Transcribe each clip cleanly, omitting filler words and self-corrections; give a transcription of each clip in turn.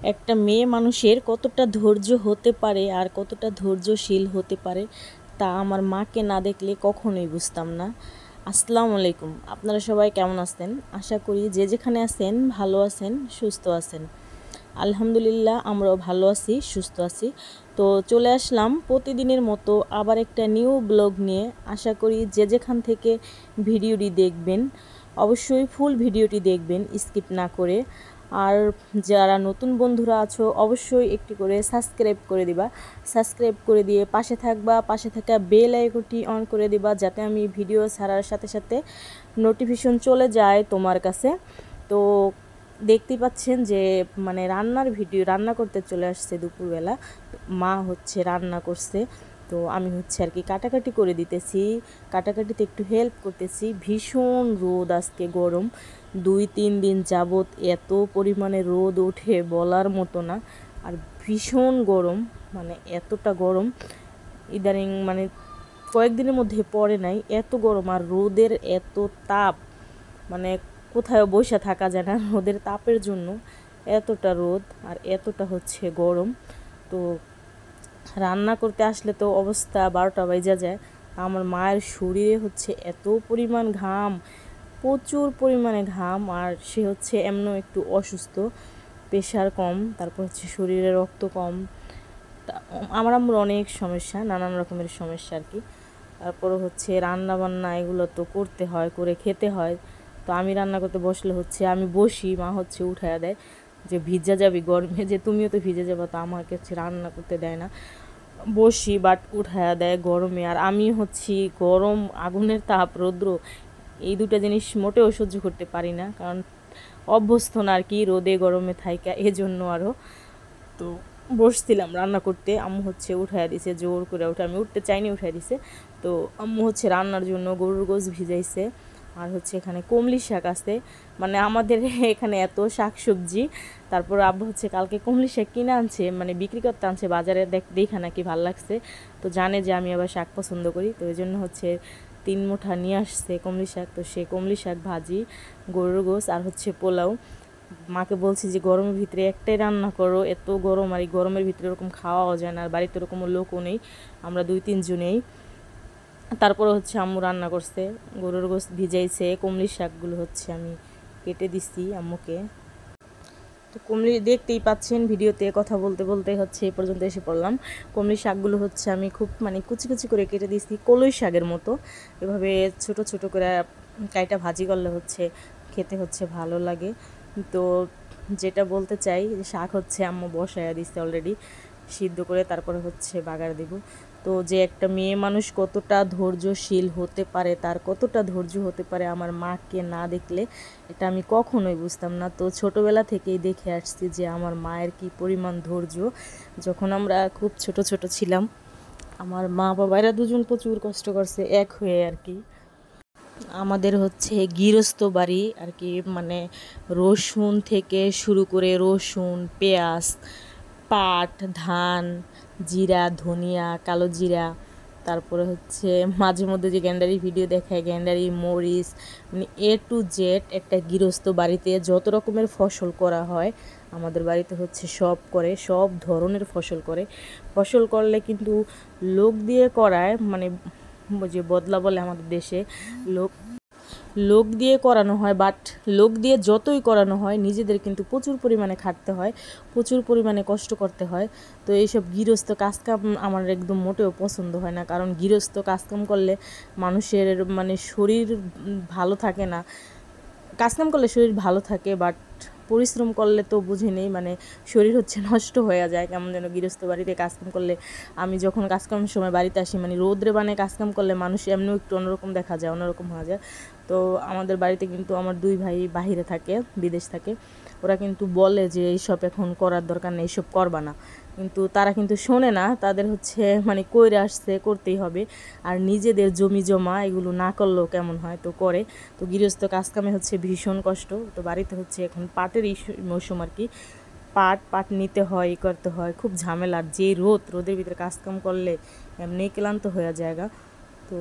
একটা মেয়ে মানুষের কতটা ধৈর্য হতে পারে আর কতটা ধৈর্যশীল হতে পারে তা আমার মাকে না দেখলে কখনোই বুঝতাম না। আসসালামু আলাইকুম, আপনারা সবাই কেমন আছেন? আশা করি যে যেখানে আছেন ভালো আছেন, সুস্থ আছেন। আলহামদুলিল্লাহ আমরাও ভালো আছি, সুস্থ আছি। তো চলে আসলাম প্রতিদিনের মতো আবার একটা নিউ ব্লগ নিয়ে। আশা করি যে যেখান থেকে ভিডিওটি দেখবেন অবশ্যই ফুল ভিডিওটি দেখবেন, স্কিপ না করে। আর যারা নতুন বন্ধুরা আছো অবশ্যই একটি করে সাবস্ক্রাইব করে দিবা, সাবস্ক্রাইব করে দিয়ে পাশে থাকবা, পাশে থাকা বেল আইকনটি অন করে দিবা যাতে আমি ভিডিও ছাড়ার সাথে সাথে নোটিফিকেশন চলে যায় তোমার কাছে। তো দেখতেই পাচ্ছেন যে মানে রান্নার ভিডিও, রান্না করতে চলে আসছে দুপুরবেলা। মা হচ্ছে রান্না করছে, তো আমি হচ্ছে আর কি কাটাকাটি করে দিতেছি, কাটাকাটিতে একটু হেল্প করতেছি। ভীষণ রোদ, আজকে গরম 2-3 দিন যাবৎ এত পরিমাণে রোদ ওঠে বলার মতো না। আর ভীষণ গরম, মানে এতটা গরম ইদানিং মানে কয়েকদিনের মধ্যে পড়ে নাই, এত গরম। আর রোদের এত তাপ, মানে কোথাও বসে থাকা যায় না রোদের তাপের জন্য। এতটা রোদ আর এতটা হচ্ছে গরম। তো রান্না করতে আসলে তো অবস্থা 12টা বাজে যায়। আমার মায়ের শরীরে হচ্ছে এত পরিমাণ ঘাম, প্রচুর পরিমাণে ঘাম। আর সে হচ্ছে এমনও একটু অসুস্থ, প্রেশার কম, তারপর হচ্ছে শরীরে রক্ত কম। আমার আম্মুর অনেক সমস্যা, নানান রকমের সমস্যা আর কি। তারপরে হচ্ছে রান্না বান্না এগুলো তো করতে হয়, করে খেতে হয়। তো আমি রান্না করতে বসলে হচ্ছে আমি বসি, মা হচ্ছে উঠায়া দেয় যে ভিজা যাবি গরমে, যে তুমিও তো ভিজে যাবো, তো আমাকে হচ্ছে রান্না করতে দেয় না। বসি বাট উঠায়া দেয় গরমে। আর আমি হচ্ছি গরম, আগুনের তাপ, রৌদ্র, এই দুটো জিনিস মোটেও সহ্য করতে পারি না, কারণ অভ্যস্ত না আর কি রোদে গরমে থাইকা, এজন্য আরও। তো বসছিলাম রান্না করতে, আম্মু হচ্ছে উঠাইয়া দিছে, জোর করে উঠে, আমি উঠতে চাইনি উঠাই দিছে। তো আম্মু হচ্ছে রান্নার জন্য গরুর গোশ ভিজাইছে। আর হচ্ছে এখানে কমলি শাক আছে, মানে আমাদের এখানে এত শাক সবজি। তারপর আব্বু হচ্ছে কালকে কমলি শাক কিনে আনছে, মানে বিক্রি করতে আনছে বাজারে, দেখা নাকি ভাল লাগছে। তো জানে যে আমি আবার শাক পছন্দ করি, তো এই জন্য হচ্ছে 3 মুঠা নিয়ে আসছে কমলি শাক। তো সে কমলি শাক ভাজি, গরুর গোশ আর হচ্ছে পোলাও। মাকে বলছি যে গরমের ভিতরে একটাই রান্না করো, এত গরম, আর এই গরমের ভিতরে এরকম খাওয়াও যায় না, আর বাড়িতে এরকম লোকও নেই, আমরা 2-3 জনেই। তারপরে হচ্ছে আম্মু রান্না করছে, গরুর গোশ ভিজাইছে, কমলির শাকগুলো হচ্ছে আমি কেটে দিছি আম্মুকে। তো কমলি দেখতেই পাচ্ছেন, ভিডিওতে কথা বলতে বলতে হচ্ছে এই পর্যন্ত এসে পড়লাম। কমলির শাকগুলো হচ্ছে আমি খুব মানে কুচি কুচি করে কেটে দিয়েছি, কলই শাকের মতো। এভাবে ছোট ছোট করে কাইটা ভাজি করলে হচ্ছে খেতে হচ্ছে ভালো লাগে। তো যেটা বলতে চাই, শাক হচ্ছে আম্মু বসায়া দিচ্ছে অলরেডি সিদ্ধ করে, তারপরে হচ্ছে বাগার দেব। তো যে একটা মেয়ে মানুষ কতটা ধৈর্যশীল হতে পারে, তার কতটা ধৈর্য হতে পারে আমার মাকে না দেখলে এটা আমি কখনোই বুঝতাম না। তো ছোটোবেলা থেকেই দেখে আসছি যে আমার মায়ের কি পরিমাণ ধৈর্য। যখন আমরা খুব ছোট ছোট ছিলাম, আমার মা বাবারা দুজন প্রচুর কষ্ট করছে এক হয়ে আর কি। আমাদের হচ্ছে গৃহস্থ বাড়ি আর কি, মানে রসুন থেকে শুরু করে রসুন, পেঁয়াজ, পাট, ধান, জিরা, ধনিয়া, কালো জিরা, তারপরে হচ্ছে মাঝে মধ্যে যে গ্যান্ডারি ভিডিও দেখায়, গ্যান্ডারি, মরিচ, মানে A to Z একটা গৃহস্থ বাড়িতে যত রকমের ফসল করা হয় আমাদের বাড়িতে হচ্ছে সব করে, সব ধরনের ফসল করে। ফসল করলে কিন্তু লোক দিয়ে করায়, মানে যে বদলা বলে আমাদের দেশে, লোক লোক দিয়ে করানো হয়, বাট লোক দিয়ে যতই করানো হয় নিজেদের কিন্তু প্রচুর পরিমাণে খাটতে হয়, প্রচুর পরিমাণে কষ্ট করতে হয়। তো এইসব গৃহস্থ কাজকাম আমার একদম মোটেও পছন্দ হয় না, কারণ গৃহস্থ কাজকাম করলে মানুষের মানে শরীর ভালো থাকে না। কাজকাম করলে শরীর ভালো থাকে, বাট পরিশ্রম করলে তো বুঝি নেই, মানে শরীর হচ্ছে নষ্ট হয়ে যায় কেমন যেন গৃহস্থ বাড়িতে কাজকাম করলে। আমি যখন কাজকামের সময় বাড়িতে আসি, মানে রোদ্রে বানে কাজকাম করলে মানুষ এমনিও একটু অন্যরকম দেখা যায়, অন্যরকম হয়ে যায়। তো আমাদের বাড়িতে কিন্তু আমার 2 ভাই বাহিরে থাকে, বিদেশ থাকে, ওরা কিন্তু বলে যে এইসব এখন করার দরকার নেই, এইসব করবা না, কিন্তু তারা কিন্তু শোনে না। তাদের হচ্ছে মানে কইরে আসছে, করতেই হবে। আর নিজেদের জমি জমা এগুলো না করলেও কেমন হয়, তো করে। তো গৃহস্থ কাজকামে হচ্ছে ভীষণ কষ্ট। তো বাড়িতে হচ্ছে এখন পাটের মৌসুম আর কি, পাট নিতে হয়, করতে হয়, খুব ঝামেলার। যে রোদের ভিতরে কাজকাম করলে এমনি ক্লান্ত হয়ে যায়গা। তো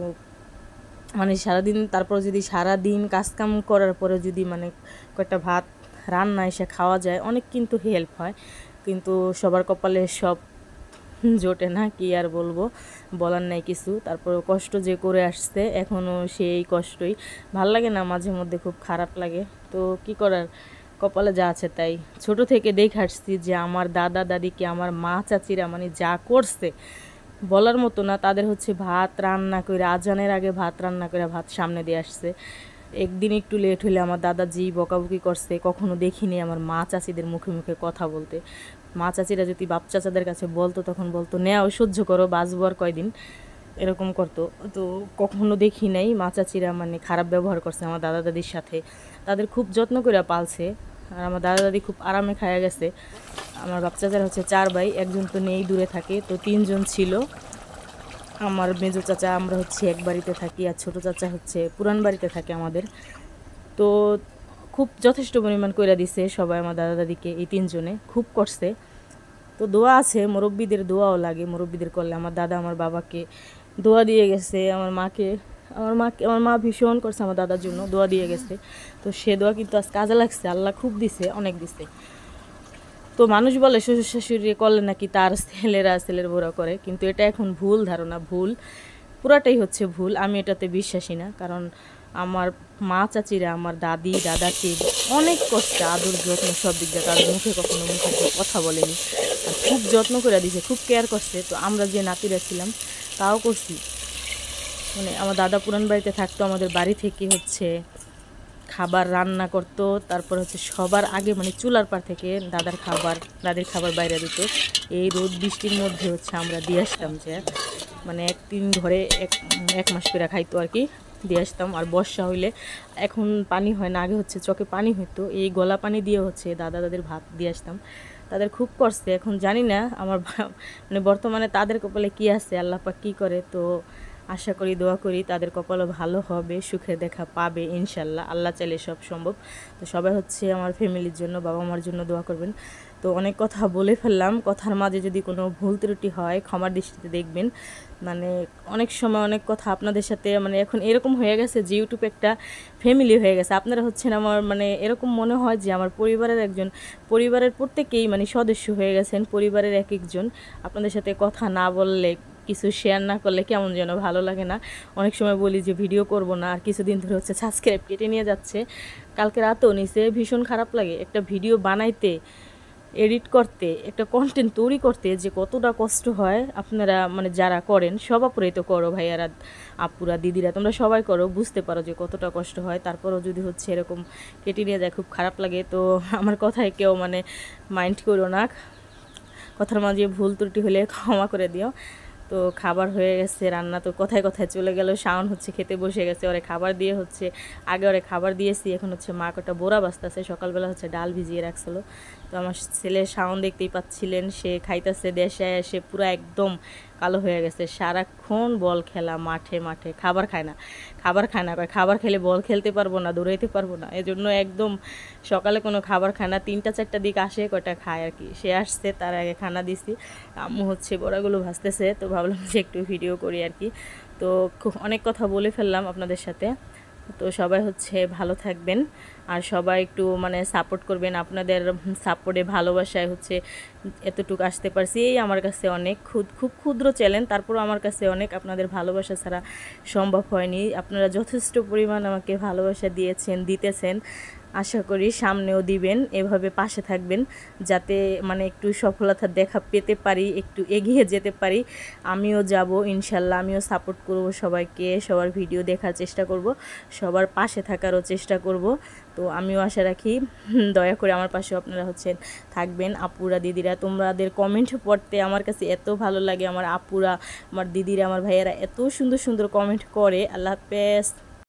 মানে সারাদিন, তারপর যদি সারাদিন কাজকাম করার পরে যদি মানে কয়েকটা ভাত রান্না এসে খাওয়া যায়, অনেক কিন্তু হেল্প হয়। কিন্তু সবার কপালে সব জোটে না, কি আর বলবো, বলার নাই কিছু। তারপর কষ্ট যে করে আসছে এখনও সেই কষ্টই, ভাল লাগে না, মাঝে মধ্যে খুব খারাপ লাগে। তো কি করার, কপালে যা আছে তাই। ছোট থেকে দেখে আসছি যে আমার দাদা দাদিকে আমার মা চাচিরা মানে যা করছে বলার মতো না। তাদের হচ্ছে ভাত রান্না করে, আজানের আগে ভাত রান্না করে ভাত সামনে দিয়ে আসছে। একদিন একটু লেট হলে আমার দাদাজি বকাবকি করছে, কখনো দেখিনি আমার মা চাচিদের মুখে মুখে কথা বলতে। মা চাচিরা যদি বাপ চাচাদের কাছে বলতো তখন বলতো নেও সহ্য করো, বাঁচবো আর কয়দিন, এরকম করতো। তো কখনো দেখি নাই মা চাচিরা মানে খারাপ ব্যবহার করছে আমার দাদা দাদির সাথে। তাদের খুব যত্ন করে পালছে। আর আমার দাদা দাদি খুব আরামে খায়া গেছে। আমার বাপ চাচারা হচ্ছে 4 ভাই, একজন তো নেই, দূরে থাকে, তো 3 জন ছিল। আমার মেজো চাচা, আমরা হচ্ছে এক বাড়িতে থাকি, আর ছোটো চাচা হচ্ছে পুরান বাড়িতে থাকে আমাদের। তো খুব যথেষ্ট পরিমাণ কইরা দিছে সবাই আমার দাদা দাদিকে, এই 3 জনে খুব করছে। তো দোয়া আছে, মুরব্বীদের দোয়াও লাগে, মুরব্বীদের করলে। আমার দাদা আমার বাবাকে দোয়া দিয়ে গেছে, আমার মা ভীষণ করছে আমার দাদার জন্য, দোয়া দিয়ে গেছে। তো সে দোয়া কিন্তু আজ কাজে লাগছে, আল্লাহ খুব দিছে, অনেক দিছে। তো মানুষ বলে শ্বশুর শাশুড়ি করলে নাকি তার ছেলের বউরা করে, কিন্তু এটা এখন ভুল ধারণা, ভুল, পুরাটাই হচ্ছে ভুল। আমি এটাতে বিশ্বাসী না। কারণ আমার মা চাচিরা আমার দাদি দাদাকে অনেক কষ্ট, আদর যত্ন সব দিক দিয়ে, তাদের মুখে কখনো কথা বলেনি, আর খুব যত্ন করে দিয়েছে, খুব কেয়ার করছে। তো আমরা যে নাতিরা ছিলাম তাও করছি। মানে আমার দাদা পুরান বাড়িতে থাকতো, আমাদের বাড়ি থেকে হচ্ছে খাবার রান্না করতো। তারপর হচ্ছে সবার আগে মানে চুলার পার থেকে দাদির খাবার বাইরে দিত। এই রোদ বৃষ্টির মধ্যে হচ্ছে আমরা দিয়ে আসতাম, যে মানে একদিন ধরে এক মাস করে খাইতো আর কি, দিয়ে আসতাম। আর বর্ষা হইলে, এখন পানি হয় না, আগে হচ্ছে চকে পানি হইতো, এই গলা পানি দিয়ে হচ্ছে দাদা দাদির ভাত দিয়ে আসতাম। তাদের খুব করছে। এখন জানি না আমার মানে বর্তমানে তাদের কপালে কী আছে, আল্লাহ পাক কী করে। তো আশা করি, দোয়া করি তাদের কপালও ভালো হবে, সুখের দেখা পাবে ইনশাল্লাহ, আল্লাহ চাইলে সব সম্ভব। তো সবাই হচ্ছে আমার ফ্যামিলির জন্য, বাবা মার জন্য দোয়া করবেন। তো অনেক কথা বলে ফেললাম, কথার মাঝে যদি কোনো ভুল ত্রুটি হয় ক্ষমার দৃষ্টিতে দেখবেন। মানে অনেক সময় অনেক কথা আপনাদের সাথে, মানে এখন এরকম হয়ে গেছে যে ইউটিউব একটা ফ্যামিলি হয়ে গেছে। আপনারা হচ্ছেন আমার, মানে এরকম মনে হয় যে আমার পরিবারের প্রত্যেকেই মানে সদস্য হয়ে গেছেন, পরিবারের এক একজন। আপনাদের সাথে কথা না বললে, কিছু শেয়ার না করলে কেমন যেন ভালো লাগে না। অনেক সময় বলি যে ভিডিও করব না, আর কিছুদিন ধরে হচ্ছে সাবস্ক্রাইব কেটে নিয়ে যাচ্ছে, কালকে রাতেও নিচে। ভীষণ খারাপ লাগে একটা ভিডিও বানাইতে, এডিট করতে, একটা কন্টেন্ট তৈরি করতে যে কতটা কষ্ট হয়। আপনারা মানে যারা করেন, সব আপুরাই তো করো, ভাইয়ারা আপুরা দিদিরা তোমরা সবাই করো, বুঝতে পারো যে কতটা কষ্ট হয়। তারপরও যদি হচ্ছে এরকম কেটে নিয়ে যায়, খুব খারাপ লাগে। তো আমার কথায় কেউ মানে মাইন্ড করো না, কথার মাঝে ভুল ত্রুটি হলে ক্ষমা করে দিও। তো খাবার হয়ে গেছে, রান্না তো কথায় কথায় চলে গেল। শাওন হচ্ছে খেতে বসে গেছে, ওরে খাবার দিয়ে হচ্ছে, আগে ওরে খাবার দিয়েছি, এখন হচ্ছে মা কটা বোরা বাজতেছে, সকালবেলা হচ্ছে ডাল ভিজিয়ে রাখছিল। তো আমার ছেলে শাওন দেখতেই পাচ্ছিলেন, সে খাইতেছে, দেশে এসে পুরো একদম কালো হয়ে গেছে। সারাক্ষণ বল খেলা, মাঠে মাঠে, খাবার খায় না কয় খাবার খেলে বল খেলতে পারবো না, দৌড়াইতে পারবো না, এজন্য একদম সকালে কোনো খাবার খায় না। 3টা 4টার দিকে আসে, কয়টা খায় আর কি। সে আসছে, তার আগে খানা দিছি। আম্মু হচ্ছে বড়াগুলো ভাজতেছে, তো ভাবলাম যে একটু ভিডিও করি আর কি। তো অনেক কথা বলে ফেললাম আপনাদের সাথে। তো সবাই হচ্ছে ভালো থাকবেন, আর সবাই একটু মানে সাপোর্ট করবেন। আপনাদের সাপোর্টে, ভালোবাসায় হচ্ছে এতটুকু আসতে পারছি, এই আমার কাছে অনেক। খুব ক্ষুদ্র চ্যালেঞ্জ, তারপরও আমার কাছে অনেক। আপনাদের ভালোবাসা ছাড়া সম্ভব হয়নি। আপনারা যথেষ্ট পরিমাণ আমাকে ভালোবাসা দিয়েছেন, দিতেছেন, আশা করি সামনেও দিবেন। এভাবে পাশে থাকবেন, যাতে মানে একটু সফলতা দেখা পেতে পারি, একটু এগিয়ে যেতে পারি। আমিও যাব ইনশাল্লাহ, আমিও সাপোর্ট করব সবাইকে, সবার ভিডিও দেখার চেষ্টা করব, সবার পাশে থাকারও চেষ্টা করব। তো আমিও আশা রাখি দয়া করে আমার পাশে আপনারা হচ্ছে থাকবেন। আপুরা দিদিরা, তোমাদের কমেন্ট পড়তে আমার কাছে এত ভালো লাগে। আমার আপুরা, আমার দিদিরা, আমার ভাইয়েরা এত সুন্দর সুন্দর কমেন্ট করে। আল্লাহ হাফেজ।